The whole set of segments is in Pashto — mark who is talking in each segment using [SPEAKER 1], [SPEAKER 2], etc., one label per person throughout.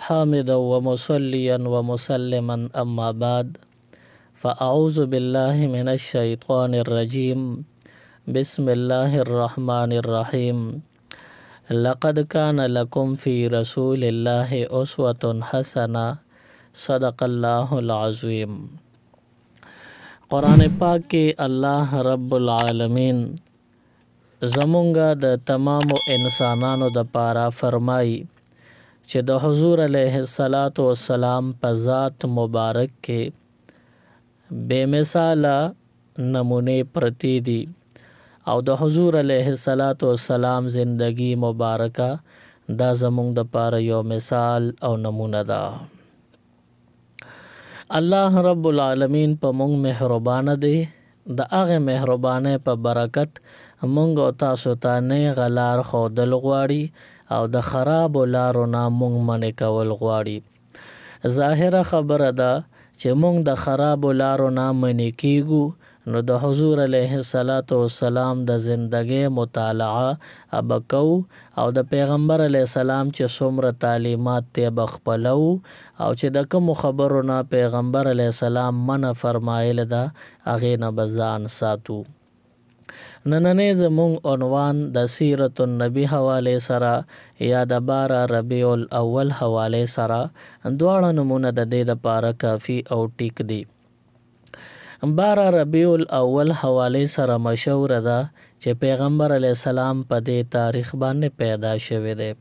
[SPEAKER 1] حامدا ومصليا ومسلما أما بعد فأعوذ بالله من الشيطان الرجيم بسم الله الرحمن الرحيم لقد كان لكم في رسول الله أسوة حسنة صدق الله العظيم. قرآن پاک کې الله رب العالمین زمونږ د تمامو انسانانو د پاره فرمایي چې د حضور علیه السلام په ذات مبارک کې بے مثاله نمونه پرتی دي او د حضور علیه السلام زندگی مبارکه دا زمونږ د پاره یو مثال او نمونه ده. الله رب العالمین په مونږ مهربان دی. د هغه مهربانه په برکت مونږ او تاسو ته نه غلار خودل غواړي او د خراب لارو نه مونږ منې کول غواړي. ظاهره خبره ده چې مونږ د خراب لارو نه منې کیږو نو د حضور علیه السلام د زندګۍ مطالعه ابکو او د پیغمبر علیه السلام چې څومره تعلیمات ته بخپلو او چې د کوم خبرو نه پیغمبر علیه السلام منع فرمایل ده هغې نه به ځان ساتو. نننې زمونږ عنوان د سیرت النبی حوالې سره یا د 12 ربیع الاول حوالې سره دواړه نمونه د دې دپاره کافي او ټیک دي. 12 ربیع الاول حوالې سره مشهوره ده چې پیغمبر علیه السلام په دې تاریخ باندې پیدا شوی دی.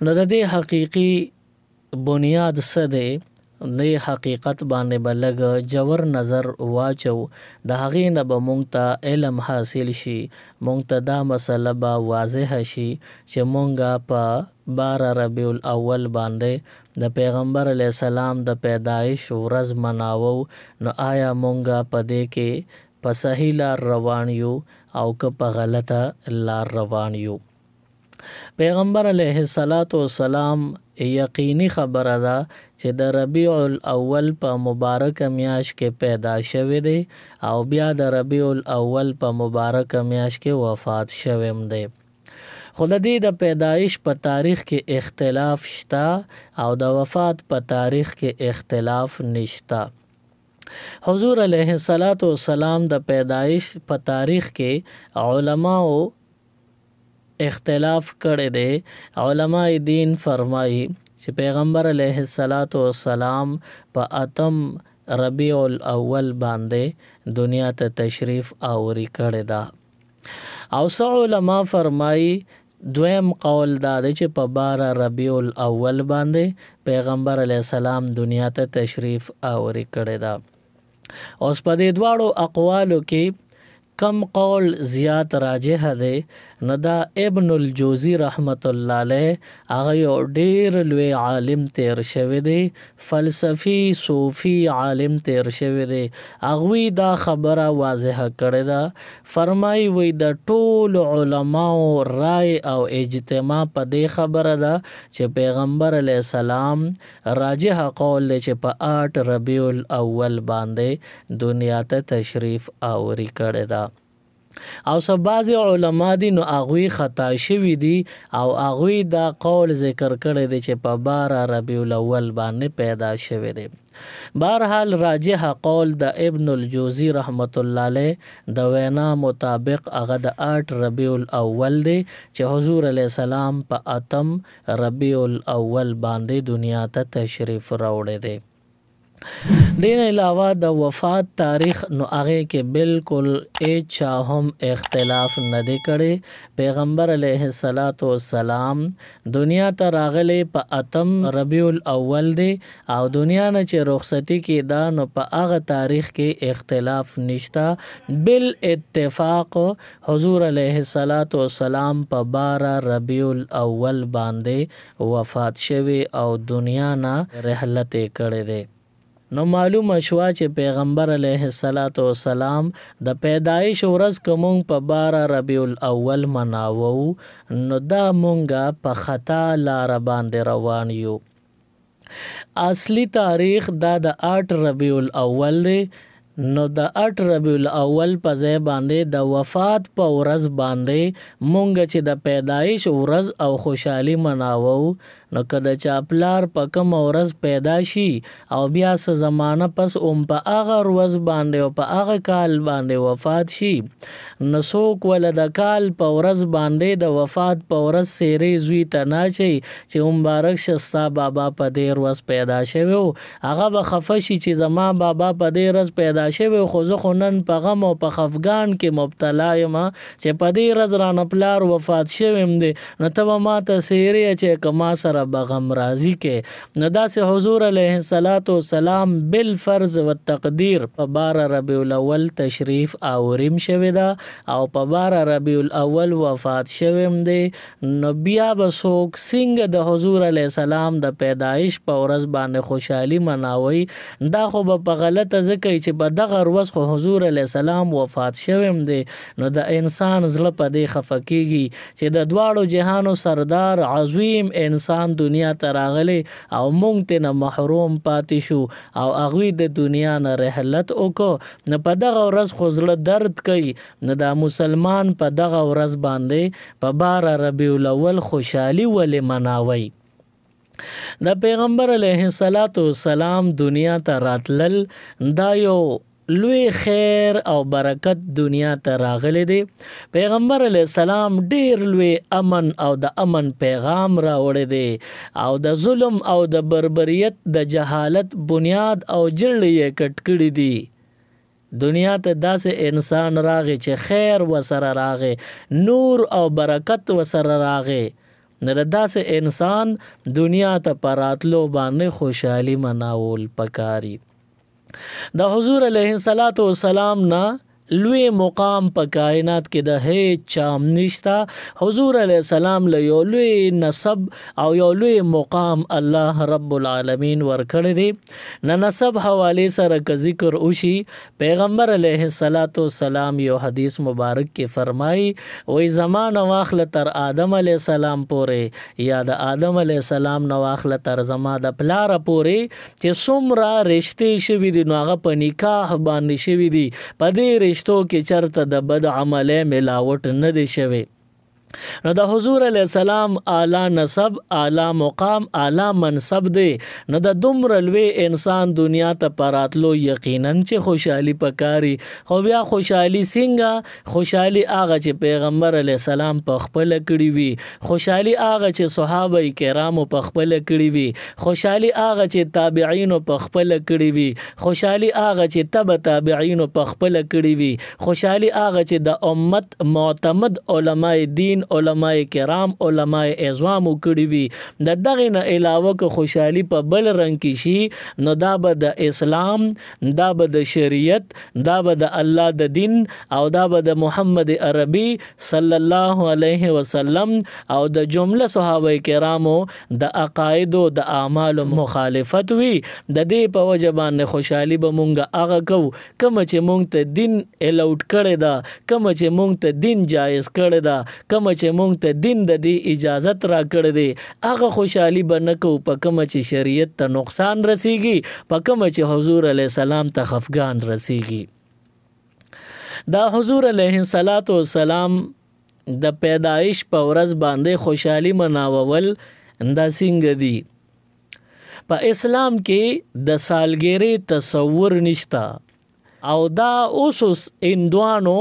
[SPEAKER 1] نو د دې حقیقي بنیاد څه دی؟ نه حقیقت باندې بلګ جوور نظر واچو د هغې نه به مونږ ته علم حاصل شي، مونږ ته دا مسله به واضح شي چې مونږ په 12 ربیع الاول باندې د پیغمبر علیه السلام د پیدایش ورځ مناوو نو آیا مونږ په دې کې په صحیح لار روان یو او که په غلطه لار روان یو. پیغمبر علیه السلام یقینی خبره ده چې د ربیع الاول په مبارک میاش کې پیدا شوی دی او بیا د ربیع الاول په مبارک میاش کې وفات شویم دی. خو د دې د پیدایش په تاریخ کې اختلاف شته او د وفات په تاریخ کې اختلاف نشته. حضور علیه السلام د پیدایش په تاریخ کې علماو اختلاف کړی دی. علماء دین فرمایي چې پیغمبر علیه السلام په 8 ربیع الاول باندې دنیا ته تشریف آوری کړی ده او څو علماء فرمایي دویم قول دا دی چې په 12 ربیع الاول باندې پیغمبر علیه السلام دنیا ته تشریف آوری کړی ده. اوس په دې دواړو اقوالو کې کم قول زیات راجح دی نو دا ابن الجوزی رحمت الله علیه هغه یو ډیر لوی عالم تیر شوی دی، فلسفی صوفی عالم تیر شوی دی. هغوی دا خبره واضح کړې ده. فرمایي وی د ټول علماو رای او اجتماع په دې خبره ده چې پیغمبر علیه السلام راجح قول دی چې په 8 ربیع الاول باندې دنیا ته تشریف آوری کړی ده. او څه بعضې علما دي نو هغوی خطا شوي دي او هغوی دا قول ذکر کړی دی چې په 12 ربیع الاول باندې پیدا شوی دی. بهرحال راجح قول د ابن الجوزی رحمت الله علیه د وینا مطابق هغه د 8 ربیع الاول دی چې حضور علیه السلام په 8 ربیع الاول باندې دنیا ته تشریف راوړی دی. دین علاوه د وفات تاریخ نو هغه کې بالکل چا هم اختلاف نه دی کړی. پیغمبر علیه السلام دنیا ته راغلی په 8 ربیع الاول دی او دنیا نه چې رخصتی کېده نو په هغه تاریخ کې اختلاف نشته. بالاتفاق حضور علیه السلام په 12 ربیع الاول باندې وفات شوی او دنیا نه رحلت کړی دی. نو معلومه شوه چې پیغمبر علیه السلام د پیدایش ورځ که مونږ په 12 ربیع الاول مناوو نو دا مونږه په خطا لاره باندې روان یو. اصلی تاریخ دا د 8 ربیع الاول دی نو د 8 ربیع الاول په ځای باندې د وفات په ورځ باندې مونږ چې د پیدایش ورځ او خوشحالي مناوو نو که د چا پلار په کومه ورځ پیدا شي او بیا څه زمانه پس په هغه ورځ باندې او په هغه کال باندې وفات شي نو څوک ول د کال په ورځ باندې د وفات په ورځ سیرې زوی ته نه اچوي چې مبارک شه ستا بابا په دې ورځ پیدا شوی و هغه به خفه شي چې زما بابا په دې ورځ پیدا شوی خو زه خو نن په غم او په خفګان کې مبتلا یم چې په دې ورځ رانه پلار وفات شویم دی نو ته به ماته سیرې اچوې که ما سره به غم راضي کې نو داسې حضور علیه السلام بالفرض و تقدیر په 12 ربیع الاول تشریف آوریم شوی ده او په 12 ربیع الاول وفات شویم دی نو بیا به څوک څنګه د حضور علیه السلام د پیدایش په ورځ باندې خوشحالي مناوي دا خو به په غلطه ځکه چې په دغه ورځ خو حضور علیه السلام وفات شویم دی نو د انسان زړه په دې خفه کېږي چې د دواړو جهانو سردار عظیم انسان دنیا ته راغلی او مونږ ترې محروم پاتې شو او هغوی د دنیا نه رحلت وکړو نو په دغه ورځ خو زړه درد کوي نو دا مسلمان په دغه ورځ باندې په 12 ربیع الاول خوشحالي ولې مناوي د پیغمبر علیه السلام دنیا ته راتلل دا یو لوی خیر او برکت دنیا ته راغلی دی پیغمبر علیه السلام ډیر لوی امن او د امن پیغام راوړی دی او د ظلم او د بربریت د جهالت بنیاد او جړ یې کټ کړی دی دنیا ته داسې انسان راغی چې خیر وسره راغی نور او برکت وسره راغی نو داسې انسان دنیا ته پراتلو باندې خوشحالي مناول پکاري د حضور علیه السلام نه لوی مقام په کائنات کې د هیڅ چام نشتا حضور علیه السلام له یو لوی نسب او یو لوی مقام الله رب العالمین ورکړی دی نه نسب حواله سره که ذکر وشي پیغمبر علیه السلام یو حدیث مبارک کې فرمایي وای زمانه واخله تر آدم علیه السلام پورې یا د آدم علیه السلام نو واخله تر زما د پلار پورې چې څومره رشتې شوي دي نو هغه په نکاح باندې شوي دي په دې رشتو کې چرته د بد عمله ملاوت نه دی شوی نو د حضور علیه السلام اعلی نسب اعلی مقام اعلی منصب دی نو د دومره لوی انسان دنیا ته پراتلو یقینا چې خوشحالي پکاري خو بیا خوشحالي څنګه خوشحالي هغه چې پیغمبر علیه السلام په خپل کړی وي خوشحالي هغه چې صحابه کرامو په خپل کړی وي خوشحالي هغه چې تابعین په خپل کړی وي خوشحالي هغه چې تبع تابعین په خپل کړی وي خوشحالي هغه چې د امت معتمد علماء دین علماء کرام علماء اعظام کړي وي د دغه نه علاوه که خوشحالي په بل رنگ کې شي نو دا به د اسلام دا به د شریعت دا به د الله د دین او دا به د محمد عربي صلی الله علیه وسلم او د جمله صحابه کرامو د عقاید او د اعمال مخالفت وي د دې په وجه باندې خوشحالي به مونږه هغه کو کوم چې مونږ ته دین الاوټ کړی دا کوم چې مونږ ته دین جایز کړی دا کوم چې مونږ ته دین د دې اجازت را کړی دی هغه خوشحالي به نه کوو په کومه چې شریعت ته نقصان رسیږي په کومه چې حضور علیه السلام ته خفګان رسیږي دا حضور علیه السلام د پیدایش په ورځ باندې خوشحالي مناول دا څنګه دي په اسلام کې د سالګرې تصور نشتا او دا اوس هندوانو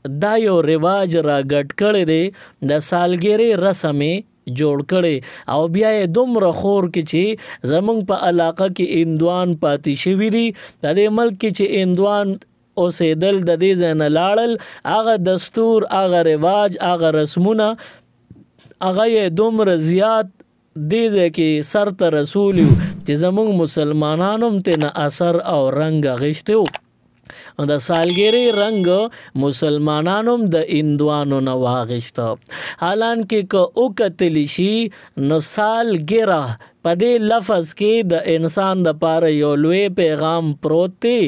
[SPEAKER 1] دا یو رواج را ګډ کړی دی د سالګرې رسمې جوړ کړي او بیا یې دومره خور کې چې زمونږ په علاقه کې هندوان پاتې شوي دي د دې ملک کې چې هندوان اوسېدل د دې ځای نه لاړل هغه دستور هغه رواج هغه رسمونه هغه یې دومره زیات دې ځای کې سر ته رسولي چې زمونږ مسلمانانو هم ترې نه اثر او رنګ اخیستی و د سالګرې رنګ مسلمانانو د هندوانو نه واغشته حالانکه که وکتلی شي نو سالګره په دې لفظ کې د انسان د پاره یو لوی پیغام پروت دی.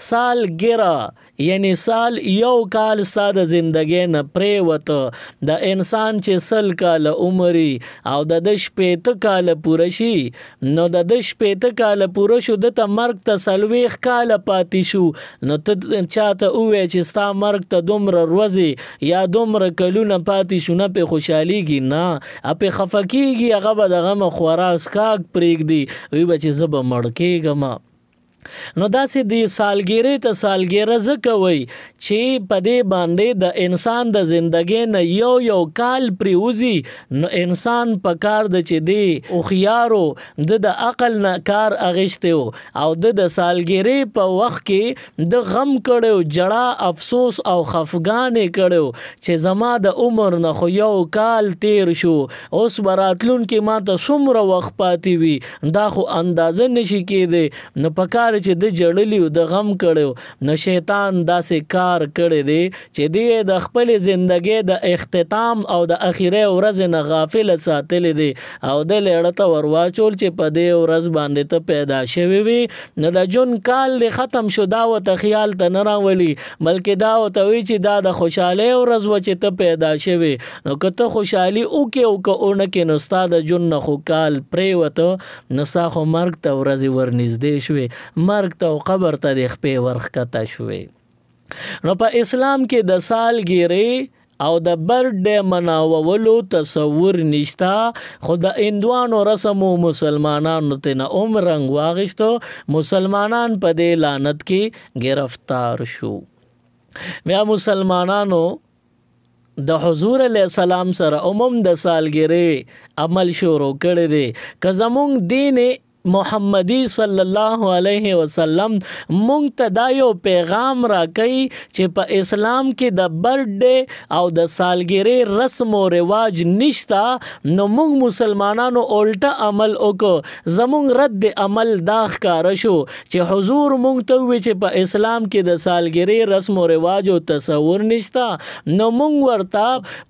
[SPEAKER 1] سالګره یعنی سال یو کال ساده زندګۍ نه پریوته د انسان چې 100 کال عمرې او د 15 کال پوره شي نو د 15 کال پوره شو د ته مرګ ته 40 کال پاتې شو نو ته چاته وې چې ستا مرګ ته دومره ورځې یا دومره کلونه پاتې شو نه په خوشحاليږي نه اپه خفقيږي هغه به دغه خوراک کاک پرېږدي وی به چې زه به مړ کېږم. نو داسې دی سالګیرې ته سالګیره ځکه وی چې په دې باندې د انسان د زندګۍ نه یو کال پریوزي نو انسان په کار د چې دی هوښیارو د عقل نه کار اغشته او د سالګیرې په وخت کې د غم کړو جړه افسوس او خفګانې کړو چې زما د عمر نه خو یو کال تیر شو اوس براتلون کې ما ته څومره وخت پاتې وي دا خو اندازه نشي کېده. نو په کار چې د جړلی او د غم کړو نو شیطان داسې کار کړی دی چې دی د خپل زندګۍ د اختتام او د اخیره ورځ نه غافل ساتلی دی او د لړته ورواچول چې په دې ورځ باندې ته پیدا شوی وي نو د جون کال لی ختم شو دا وته خیال ته نه راولي بلکې دا وته وی چې دا د خوشاله ورځ و چې ته پیدا شوی نو کته خوشحالي او کې اونکه نو استاد جون نه خو کال پریوته نو سا خو مرګ ته ورځ ورنږدې شوی مرګ ته او قبر ته د خپې ورخکته شوې. نو په اسلام کې د سالګیرې او د برډ مناولو تصور نشتا خو د هندوانو رسمو مسلمانانو ته نه رنګ واغشتو مسلمانان په دې لعنت کې گرفتار شو. بیا مسلمانانو د حضور علیہ السلام سره عموم د سالګیرې عمل شروع کړی دی که زمونږ دین محمدی صلی الله علیه وسلم مونږ ته دا یو پیغام را کوي چې په اسلام کې د برډ او د سالګیرې رسم او رواج نشتا نو مونږ مسلمانانو الټا عمل وکړو زمونږ رد عمل دا ښکاره شو چې حضور مونږ ته وی چې په اسلام کې د سالګیرې رسم او رواج او تصور نشتا نو مونږ ورته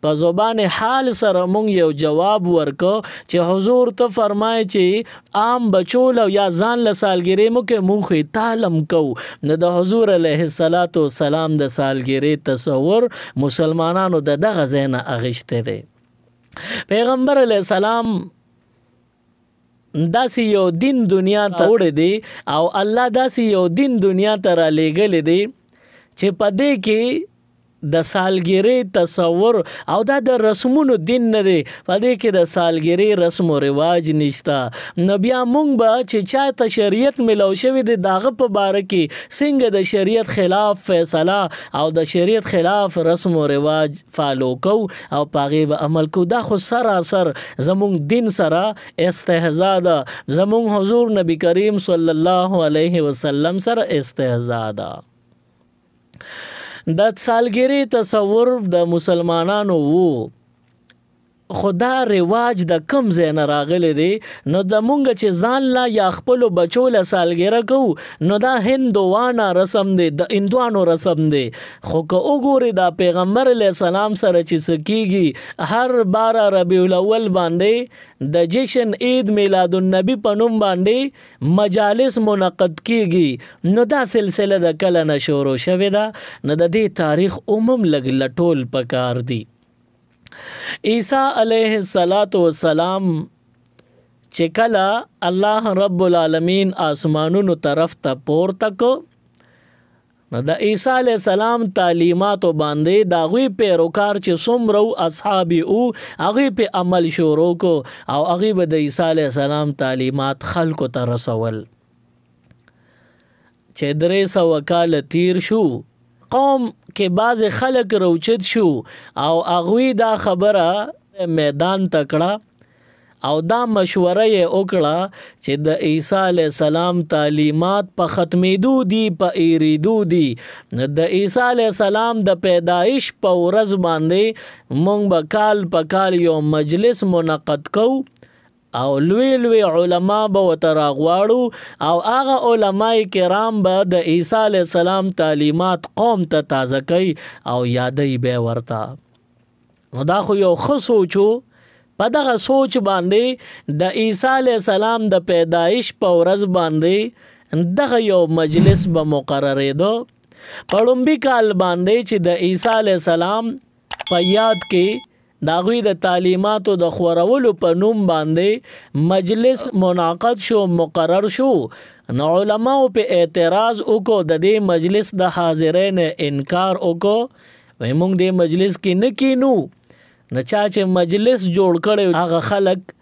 [SPEAKER 1] په زبان حال سره مونږ یو جواب ورکو چې حضور ته فرمایي چې عام چول او یا ځان له سالګیرې مو کې مونږ تعلم کو نو د حضور علیه السلام د سالګیرې تصور مسلمانانو د دغه ځای نه اغشته دی. پیغمبر علیه السلام داسې یو دین دنیا ته وړی دی او الله داسې یو دین دنیا ته را لېږلی دی چې په دې کې د سالګیرې تصور او دا د رسمونو دین نه دی په دې کې د سالګیرې رسم او رواج نشتا. نو بیا مونږ به چې چاته شریعت ملو شوی دی داغه په باره کې څنګه د شریعت خلاف فیصله او د شریعت خلاف رسم او رواج فالو کو او پاغې به عمل کو دا خو سراسر زمونږ دین سره استهزاء ده زمونږ حضور نبی کریم صلی الله علیه وسلم سره استهزاء ده. د سالګیرې تصور د مسلمانانو وو خدا رواج د کم ځای نه راغلی دی نو د مونږ چې ځان لا یا خپلو بچو له سالګیره کوو نو دا هندوانه رسم دی د هندوانو رسم دی خو که وګورې دا پیغمبر علیه السلام سره چې څه کېږي هر 12 ربیع الاول باندې د جشن عید میلاد النبی په نوم باندې مجالس منعقد کېږي نو دا سلسله د کله نه شروع شوې ده نو د دې تاریخ عموم لږ لټول پکار دی. عیسی علیه السلام چې کله الله رب العالمین آسمانونو طرف ته پورته کو نو د عیسی علیه السلام تعلیماتو باندې د هغوی پیروکار چې څومره اصحاب او هغوی په عمل شروع کو او هغوی به د عیسی علیه السلام تعلیمات خلکو ته رسول چې 300 کال تیر شو قوم کې بعض خلک روچت شو او اغوی دا خبره میدان تکړه او دا مشوره یې وکړه چې د عیسی علیه السلام تعلیمات په ختمېدو دي په ایریدو دي د عیسی علیه السلام د پیدایش په ورځ باندې مونږ به کال په کال یو مجلس منعقد کوو او لوی علما به ورته راغواړو او هغه علماء کرام به د عیسی علیه السلام تعلیمات قوم ته تازه کوي او یادوي به ورته. نو دا خو یو ښه سوچ و په دغه سوچ باندې د عیسی علیه السلام د پیدایش په ورځ باندې دغه یو مجلس به مقررېدو. په لومبي کال باندې چې د عیسی علیه السلام په یاد کې د هغوی د تعلیماتو د خورولو په نوم باندې مجلس منعقد شو، مقرر شو. نو علماو په اعتراض وکړو، د دې مجلس د حاضرین انکار وکړو، وایي موږ دې مجلس کې نه کینو. نو چا چې مجلس جوړ کړی هغه خلک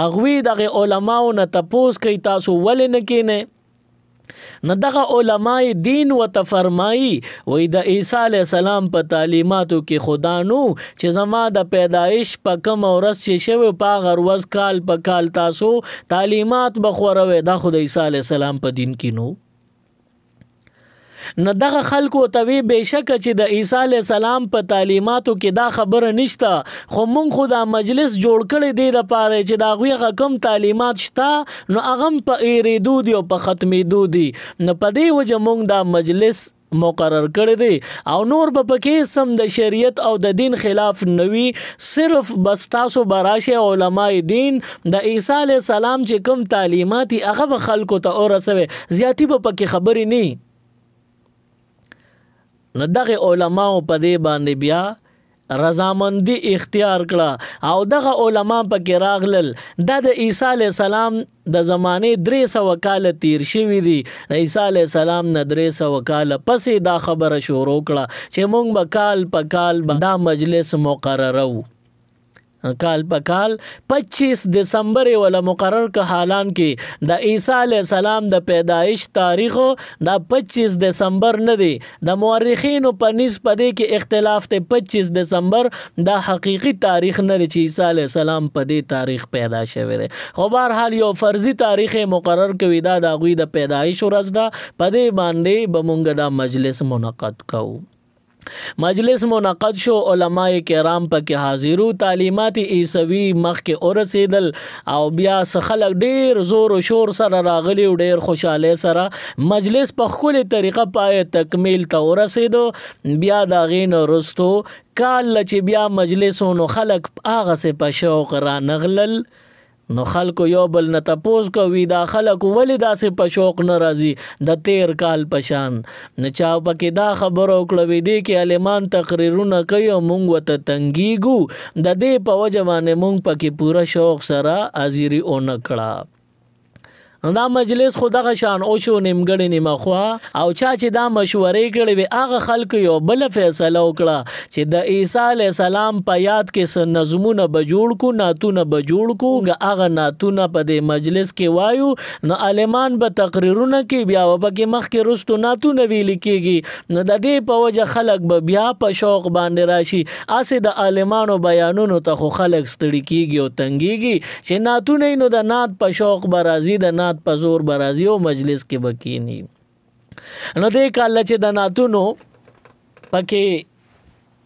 [SPEAKER 1] هغوی دغه علماو نه تپوس کوي تاسو ولې نه کینئ؟ نو دغه علماء دین ورته فرمایي وایي د عیسی علیه السلام په تعلیماتو کې خدا نو چې زما د پیدایش په کومه ورځ چې شوی په هغه ورځ کال په کال تاسو تعلیمات به خوروئ، دا خو د عیسی علیه السلام په دین کې نو. نو دغه خلکو ته وی بېشکه چې د عیسی علیه السلام په تعلیماتو کې دا خبره نشته، خو مونږ خو دا مجلس جوړ کړی دی دپاره چې د هغوی هغه کوم تعلیمات شته نو هغه هم په ایرېدو دي او په ختمېدو دي. نو په دې وجه مونږ دا مجلس مقرر کړی دی او نور به پکې سم د شریعت او د دین خلاف نوي، صرف بس تاسو براشه علماء دین د عیسی علیه السلام چې کوم تعلیمات هغه به خلکو ته ورسوي، زیاتی به پکې خبرې نه. نو دغه علماو په دې باندې بیا رضامندي اختیار کړه او دغه علما پکې راغلل. دا د عیسی علیه السلام د زمانې 300 کاله تیر شوي دي، د عیسی علیه السلام نه 300 کاله پسې دا خبره شروع کړه چې مونږ به کال په کال دا مجلس مقررو. کال په کال 25 دسمبر ولا مقرر که، حالان کې د عیسی علیه السلام د پیدایش تاریخ دا 25 دسمبر نه دی. د مورخینو په نسبت په دې کې اختلاف دی. 25 دسمبر دا حقیقي تاریخ نه دی چې عیسی علیه السلام په دې تاریخ پیدا شوی دی، خو بهرحال یو فرضي تاریخ مقرر کوي، دا د هغوی د پیدایش ورځ ده. په دې باندې به مونږ دا مجلس منعقد کوو. مجلس منعقد شو، علماء کرام پکې حاضرو، تعلیمات عیسوي مخکې ورسېدل او بیا خلک ډیر زور و شور سره راغلي او ډیر خوشحالۍ سره مجلس په ښکلې طریقه پای تکمیل ته ورسېدو. بیا د هغې نه وروستو کال چې بیا مجلس و نو خلک هغسې په شوق رانغلل. نو خلکو یو بل نه تپوس کوي دا خلکو ولې داسې په شوق نه راځي د تیر کال په شان. نه چا پکې دا خبره وکړه وی دی کې عالمان تقریرونه کوي او مونږ ورته تنګیږو، د دې په وجه باندې مونږ پکې پوره شوق سره حاضري ونه کړه. دا مجلس خو دغه شان او شو نیمګړی نیمه خوا او چا چې دا مشورې کړې وي هغه خلکو یو بله فیصله وکړه چې د عیسی علیه السلام په یاد کې څه نظمونه به جوړ کړو، نعتونه به جوړ کړو، هغه نعتونه په دې مجلس کې وایو. نو عالمان به تقریرونه کوي، بیا به پکې مخکې وروستو نعتونه ویلي کېږي. نو د دې په وجه خلک به بیا په شوق باندې راشي. هسې د عالمانو بیانونو ته خو خلک ستړي کېږي او تنګېږي چې نعتونه یې نو د نعت په شوق به راځي، د نعت په زور برازي او مجلس کې بکینی. نو دې کال چې د نعتونو پکې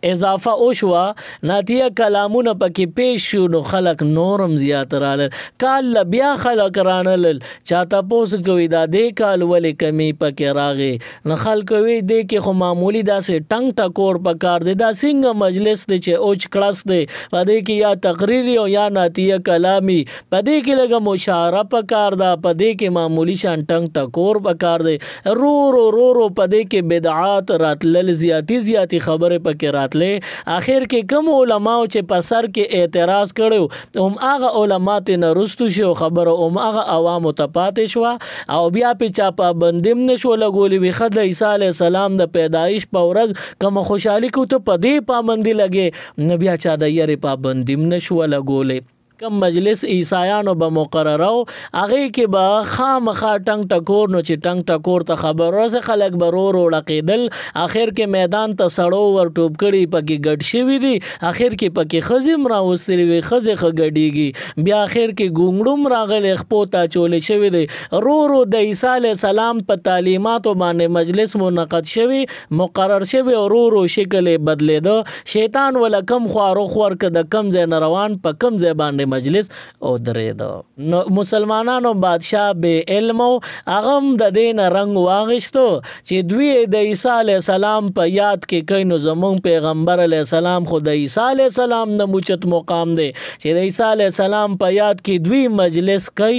[SPEAKER 1] اضافه وشوه، نعتیه کلامونه پکې پیش شو، نو خلک نورم زیات رالل. کال بیا خلک رانلل، چا تپوس کوي دا دې کال ولې کمی پکې راغې. نو خلک وی دې کې خو معمولی داسې ټنګ ټکور پکار دی، دا څنګه مجلس دی چې اوچ کړس دی، په دې کې یا تقریري او یا نعتیه کلامي، په دې کې لږه مشاعره پکار ده، په دې کې معمولی شان ټنګ ټکور پکار دی. رو رو رو رو په دې کې بدعات راتلل، زیاتی خبرې پکې راتلل. آخر کې کوم علماو چې په سر کې اعتراض کړو هم هغه علما ته نه رستو شو، خبره هم هغه عوامو ته پاتې شوه او بیا په چا پابندیم نشو لګولې. وي خد عیسی علیه السلام د پیدایش په ورځ کوم خوشحالي کو ته په دې پابندي لګې، نه بیا چا د یاري پابندیم نشو لګولې. کم مجلس عیسایانو به مقررو هغې کې به خامخا ټنګ ټکور، نو چې ټنګ ټکور ته خبر ورسې خلک به رو رو ړقېدل. آخر کې میدان ته سړو ور ټوپ کړي پکې ګډ شوي دي، آخر کې پکې ښځې هم راوستلې وي، ښځې ښه ګډېږي. بیا آخر کې ګونګړو هم راغلی، خپو ته اچولې شوي دی. رو رو د عیسی علیه السلام په تعلیماتو باندې مجلس منعقد شوي، مقرر شوي او رو رو شکل یې بدلېده. شیطان وله کم خوارو خور که د کم ځای نه روان په کم ځای باندې مجلس ودرېده. نو مسلمانانو بادشاه بې علم و، هغه هم د دې نه رنګ واغشتو چې دوی د عیسی علیه السلام په یاد کې کوي. نو زمونږ پیغمبر علیه السلام خو د عیسی علیه السلام نه موچت مقام دی چې د عیسی علیه السلام په یاد کې دوی مجلس کوي،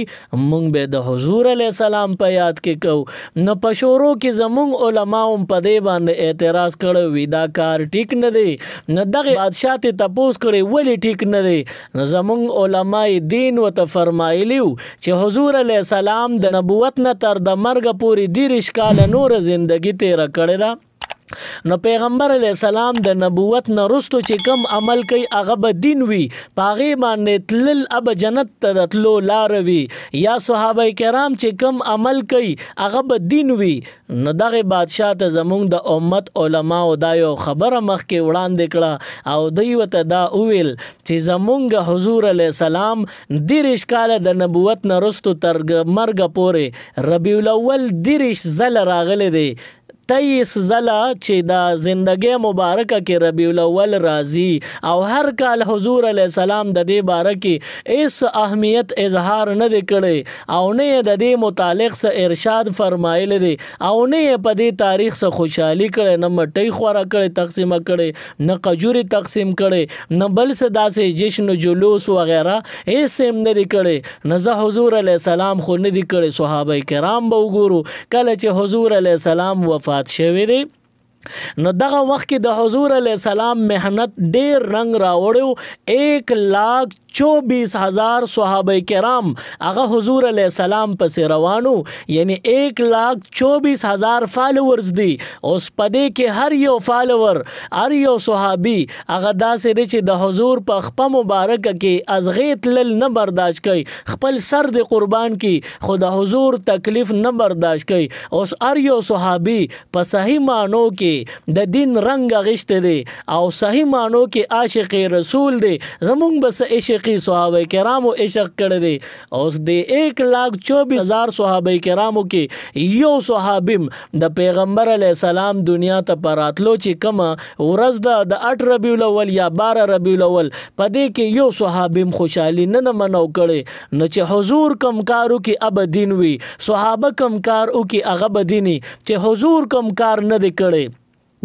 [SPEAKER 1] مونږ به د حضور علیه السلام په یاد کې کوو. نو په شورو کې زمونږ علما هم په دې باندې اعتراض کړی وي دا کار ټیک نه دی. نو دغه بادشاه ته تپوس کړی ولې ټیک نه دی. نو زمونږ علماء دین ورته فرمایلی و چې حضور علیه السلام د نبوت نه تر د مرګ پورې 30 کاله نور زندگی تیره کړې ده. نو پیغمبر علیه السلام د نبوت نه رستو چې کم عمل کوي هغه به دین وي، په هغې باندې تلل اب جنت ته د تلو لاره وي. یا صحابه کرام چې کم عمل کوي هغه به دین وي. نو دغه بادشاه ته زمونږ د امت علماو دا یو خبره مخکې وړاندې کړه او دوی ورته دا وویل چې زمونږ حضور علیه السلام 30 کاله د نبوت نه رستو تر مرګه پورې ربیع الاول 30 ځله راغلی دی. 23 ځله چې د زندګۍ مبارکه کې ربیع الاول راځي او هر کال حضور علیه السلام د دې باره کې هیڅ اهمیت اظهار نه دی کړی او نه یې د دې متعلق څه ارشاد فرمایلی دی او نه یې په دې تاریخ څه خوشحالي کړی، نه مټۍ خوره کړې تقسیمه کړې، نه قجورې تقسیم کړې، نه بل څه داسې جشن جلوس وغیره هیڅ هم نه دی کړی. نه زه حضور علیه السلام خو نه دی کړی. صحابه کرام به وګورو کله چې حضور علیه السلام وفات شوی دی نو دغه وخت کې د حضور علیه السلام محنت ډیر رنگ راوړو. 1,24,000 صحابه کرام هغه حضور علیه السلام پسې روانو، یعنی 1,24,000 فالوورز دي. اوس پدې کې هر یو فالوور هر یو صحابي هغه داسې دی چې د حضور په خپه مبارکه کې ازغې تلل نه برداشت کوي، خپل سر د قربان کی خو د حضور تکلیف نه برداشت کوي. اوس هر یو صحابي په صحیح معنو کې د دین رنگ غشته دی او صحیح معنو کې عاشق رسول دی. زمونږ بس عشقی صحابه کرامو عشق کړی دی. اوس د 1,24,000 صحابه کرامو کې یو صحابیم د پیغمبر علیه السلام دنیا ته پراتلو چې کومه ورځ د 8 ربیع الاول یا 12 ربیع الاول په دې کې یو صحابیم خوشحالي نه منو کړي. نو چې حضور کم کارو کې اب دین وي، صحابه کم کارو کې هغه بدینی چې حضور کم کار نه دی کړي.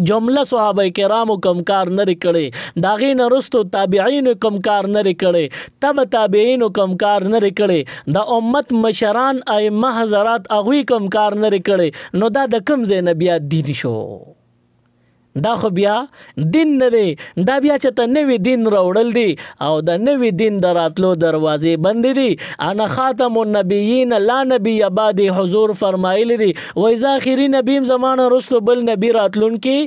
[SPEAKER 1] جمله صحابه کرامو کم کار نه کړي، دا غي نه رستو تابعین کم کار نه کړي، تبع تابعین کم کار نه کړي، د امت مشران ائمه حضرات اغوی کم کار نه کړي. نو دا د کوم ځای نه بیا دین شو؟ دا خو بیا دین نه دی، دا بیا چې ته نوی دین راوړل دی او د نوی دین د راتلو دروازې بندې دي. انا خاتم النبیین لا نبی بعد، حضور فرمایلی دی وایزا اخیری نبیم زمانه رستو بل نبی راتلون کې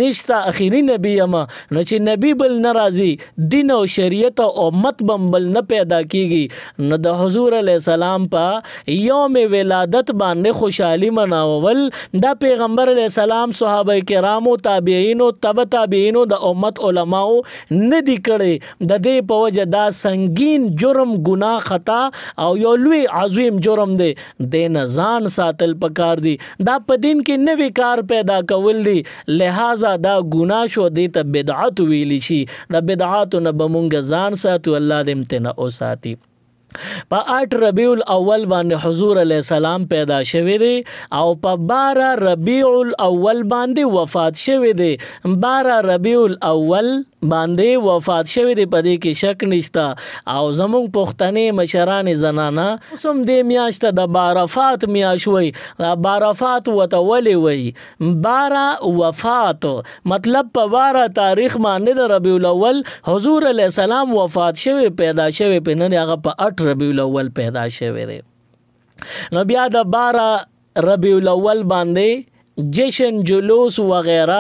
[SPEAKER 1] نشتا، اخیری نبی اما. نو چې نبی بل ناراضي دین او شریعت او امت بم بل نه پیدا کیږي. نو د حضور علیه السلام په یوم ولادت باندې خوشحالي مناول دا پیغمبر علیه السلام صحابه کرامو تابعین تبع تابعینو د امت علماو نه دی کړي. د دې په وجه دا سنگین جرم ګناه خطا او یو لوی عظیم جرم دی، د نه ځان ساتل پکار دی. دا په دین کې نوی کار پیدا کول دی، لہذا دا ګناه شو، دی ته بدعت ویلی شي. د بدعاتو نه به مونږ ځان ساتو، الله دې امتناع او ساتي. په 8 ربیع الاول باندې حضور علیه السلام پیدا شوی دی او په 12 ربیع الاول باندې وفات شوی دی. 12 ربیع الاول باندې وفات شوی دی، په دې کې شک نشته. او زمونږ پښتنې مشران زنانه اوسم دې میاشت د بارفات میاش وی، بارفات وته ولې وی 12 وفات مطلب په 12 تاریخ باندې د ربیع الاول حضور علیه السلام وفات شوی پیدا شوی، په نه هغه په 8 ربیع الاول پیدا شوی دی. نو بیا د 12 ربیع الاول باندې جشن جلوس وغیرہ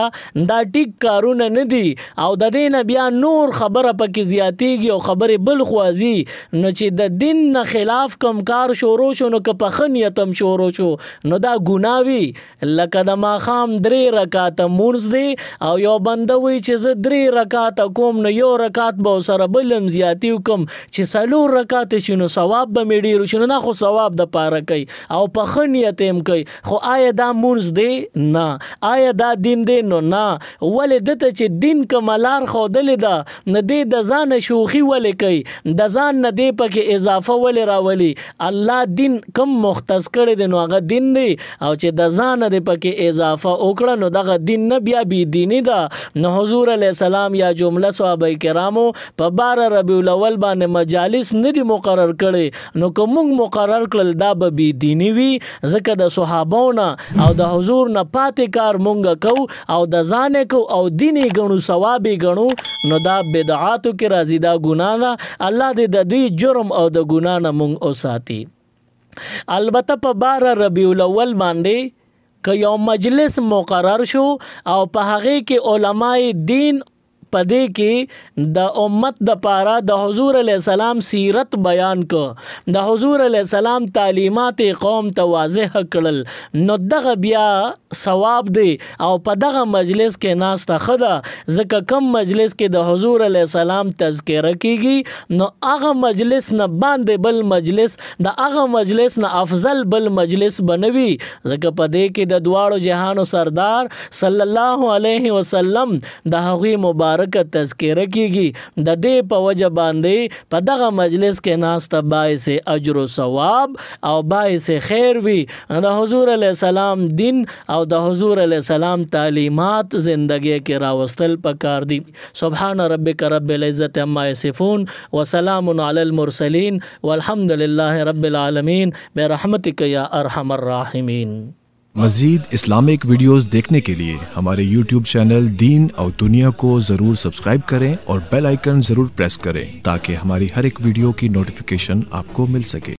[SPEAKER 1] دا ټیک کارونه نه دي او د دې نه بیا نور خبره پکې زیاتیږي او خبرې بل خوازي. نو چې د دین نه خلاف کم کار شروع شو نو که په ښه نیت هم شروع شو نو دا ګناه وي. لکه د ماښام 3 رکعاته مونځ دی او یو بنده وي چې زه 3 رکعاته کوم نو یو رکعت به ورسره بل هم زیاتي وکم چې 4 رکعاته شي نو ثواب به مې ډېر شي. نو نه خو ثواب د پاره کوي او په ښه نیت هم کوي، خو آیا دا مونځ دی نه. آیا دا دین دی؟ نو نه. ولې دته چې دین کملار خودلې ده نه دی د ځان شوخي ولې کوي، د ځان نه دی پکې اضافه ولې راولي. الله دین کم مختص کړی دی نو هغه دین دی، او چې د ځان نه پکې اضافه وکړه نو دغه دین نه بیا بی دینی ده. نو حضور علیه السلام یا جمله صحابه کرامو په 12 ربیع الاول باندې مجالس نه دي مقرر کړي، نو که موږ مقرر کړل دا به بی دینی وي، ځکه د صحابو نه او د حضور نه پاتې کار مونږ کو او د ځان کو او دیني ګڼو ثوابي ګڼو نو دا بدعاتو کې راځي، دا ګناه ده. الله دې د دې جرم او د ګناه نه مونږ وساتي. البته په 12 ربیع الاول باندې که یو مجلس مقرر شو او په هغه کې علماء دین پدې کې د امت د پاره د حضور علیه السلام سیرت بیان کو، د حضور علیه السلام تعلیمات قوم ته واضح کړل، نو دغه بیا ثواب دی. او په دغه مجلس کې ناسته خدا، ځکه کم مجلس کې د حضور علیه السلام تذکره کیږي نو هغه مجلس نه باندې بل مجلس، د هغه مجلس نه افضل بل مجلس بنوي، ځکه په دې کې د دواړو جهانو سردار صلی الله علیه وسلم د هغوی مبارک تذکره کیږي. د دې په وجه باندې په دغه مجلس کې ناسته باعث اجر و ثواب او باعث خیر وي. د حضور علیه السلام دین او د حضور علیه السلام تعلیمات زندگی کې راوستل پکار دي. سبحان ربک رب العزت عما یصفون وسلام علی المرسلین والحمد لله رب العالمین برحمتک یا ارحم الراحمین.
[SPEAKER 2] मज़ीद Islamic videos देखने के लिए हमारे YouTube चैनल दीन और दुनिया को ज़रूर सब्सक्राइब करें और बेल आइकन ज़रूर प्रेस करें ताकि हमारी हर एक वीडियो की नोटिफिकेशन आपको मिल सके।